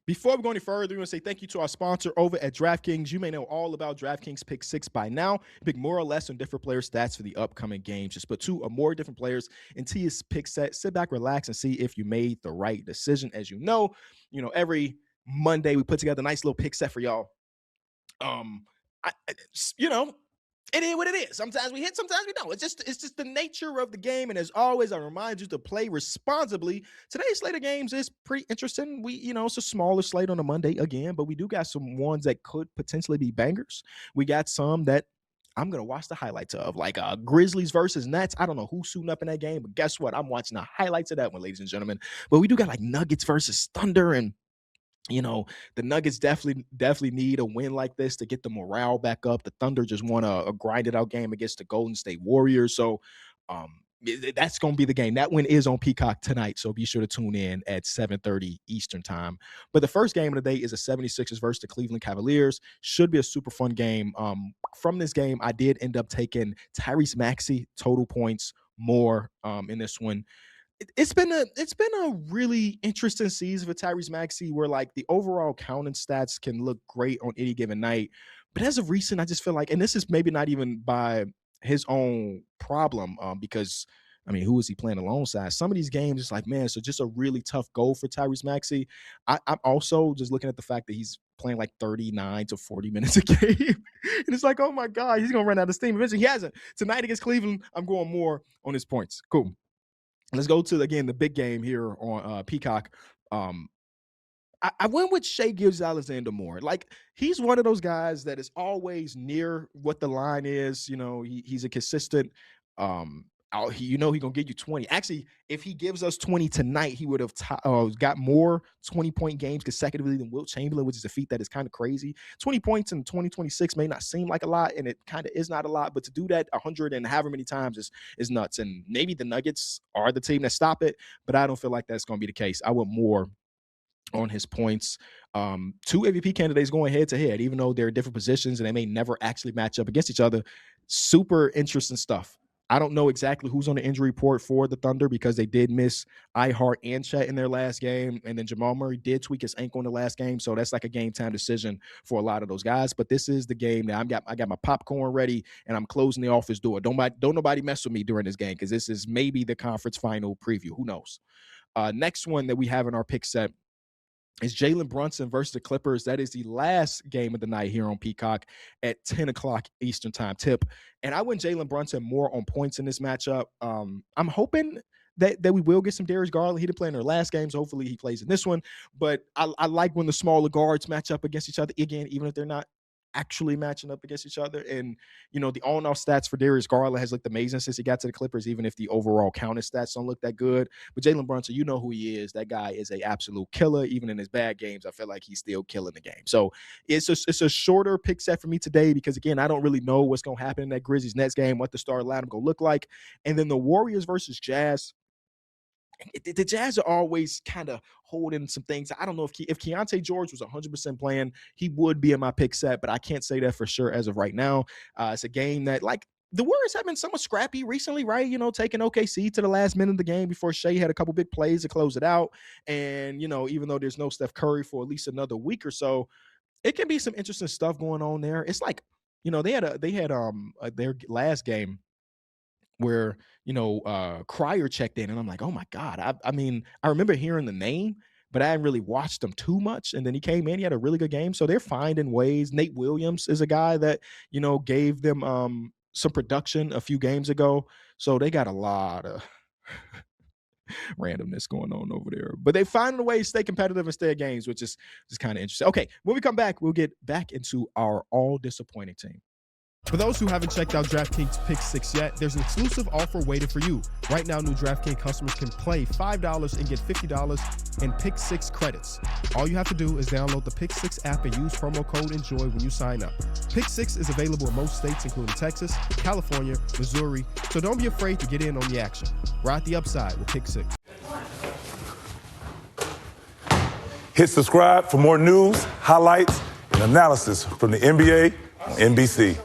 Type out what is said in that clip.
Before we go any further, we want to say thank you to our sponsor over at DraftKings. You may know all about DraftKings Pick 6 by now. Pick more or less on different player stats for the upcoming games. Just put 2 or more different players into your pick set. Sit back, relax, and see if you made the right decision. As you know, every Monday we put together a nice little pick set for y'all. It is what it is. Sometimes we hit, sometimes we don't. It's just the nature of the game. And as always, I remind you to play responsibly. Today's slate of games is pretty interesting. It's a smaller slate on a Monday again, but we do got some ones that could potentially be bangers. We got some that I'm going to watch the highlights of, like Grizzlies versus Nets. I don't know who's suiting up in that game, but guess what? I'm watching the highlights of that one, ladies and gentlemen. But we do got like Nuggets versus Thunder, and the Nuggets definitely need a win like this to get the morale back up. The Thunder just won a grinded out game against the Golden State Warriors. So that's going to be the game. That one is on Peacock tonight, so be sure to tune in at 7:30 Eastern time. But the first game of the day is the 76ers versus the Cleveland Cavaliers. Should be a super fun game. From this game, I did end up taking Tyrese Maxey total points more in this one. It's been a really interesting season for Tyrese Maxey, where like the overall counting stats can look great on any given night, but as of recent, I just feel like, and this is maybe not even by his own problem, because who is he playing alongside? Some of these games, it's like, man, so just a really tough goal for Tyrese Maxey. I'm also just looking at the fact that he's playing like 39 to 40 minutes a game, and it's like, oh my God, he's gonna run out of steam eventually. He hasn't. Tonight against Cleveland, I'm going more on his points. Cool. Let's go to, again, the big game here on Peacock. I went with Shai Gilgeous-Alexander more. Like, he's one of those guys that is always near what the line is. He's a consistent. He's going to give you 20. Actually, if he gives us 20 tonight, he would have got more 20-point games consecutively than Wilt Chamberlain, which is a feat that is kind of crazy. 20 points in 2026 may not seem like a lot, and it kind of is not a lot, but to do that 100 and however many times is nuts. And maybe the Nuggets are the team that stop it, but I don't feel like that's going to be the case. I want more on his points. 2 MVP candidates going head to head, even though they're different positions and they may never actually match up against each other. Super interesting stuff. I don't know exactly who's on the injury report for the Thunder, because they did miss Ihart and Chet in their last game, and then Jamal Murray did tweak his ankle in the last game, so that's like a game time decision for a lot of those guys. But this is the game that I got my popcorn ready, and I'm closing the office door. Don't nobody mess with me during this game, because this is maybe the conference final preview. Who knows? Next one that we have in our pick set is Jalen Brunson versus the Clippers. That is the last game of the night here on Peacock at 10 o'clock Eastern time tip. And I went Jalen Brunson more on points in this matchup. I'm hoping that we will get some Darius Garland. He didn't play in their last game, so hopefully he plays in this one. But I like when the smaller guards match up against each other, again, even if they're not actually matching up against each other. And, the on-off stats for Darius Garland has looked amazing since he got to the Clippers, even if the overall counted stats don't look that good. But Jalen Brunson, you know who he is. That guy is an absolute killer. Even in his bad games, I feel like he's still killing the game. So it's a shorter pick set for me today, because, again, I don't really know what's going to happen in that Grizzlies-Nets game, what the starting lineup going to look like. And then the Warriors versus Jazz. The Jazz are always kind of holding some things. I don't know if Keontae George was 100% playing, he would be in my pick set, but I can't say that for sure as of right now. It's a game that, like, the Warriors have been somewhat scrappy recently, right? Taking OKC to the last minute of the game before Shai had a couple big plays to close it out. And, even though there's no Steph Curry for at least another week or so, it can be some interesting stuff going on there. It's like, they had their last game where, Cryer checked in, and I'm like, oh my God. I remember hearing the name, but I hadn't really watched them too much. And then he came in, he had a really good game. So they're finding ways. Nate Williams is a guy that, gave them some production a few games ago. So they got a lot of randomness going on over there, but they find a way to stay competitive and stay at games, which is just kind of interesting. Okay, when we come back, we'll get back into our all disappointing team. For those who haven't checked out DraftKings Pick 6 yet, there's an exclusive offer waiting for you. Right now, new DraftKings customers can play $5 and get $50 in Pick 6 credits. All you have to do is download the Pick 6 app and use promo code ENJOY when you sign up. Pick 6 is available in most states, including Texas, California, Missouri, so don't be afraid to get in on the action. Ride the upside with Pick 6. Hit subscribe for more news, highlights, and analysis from the NBA on NBC.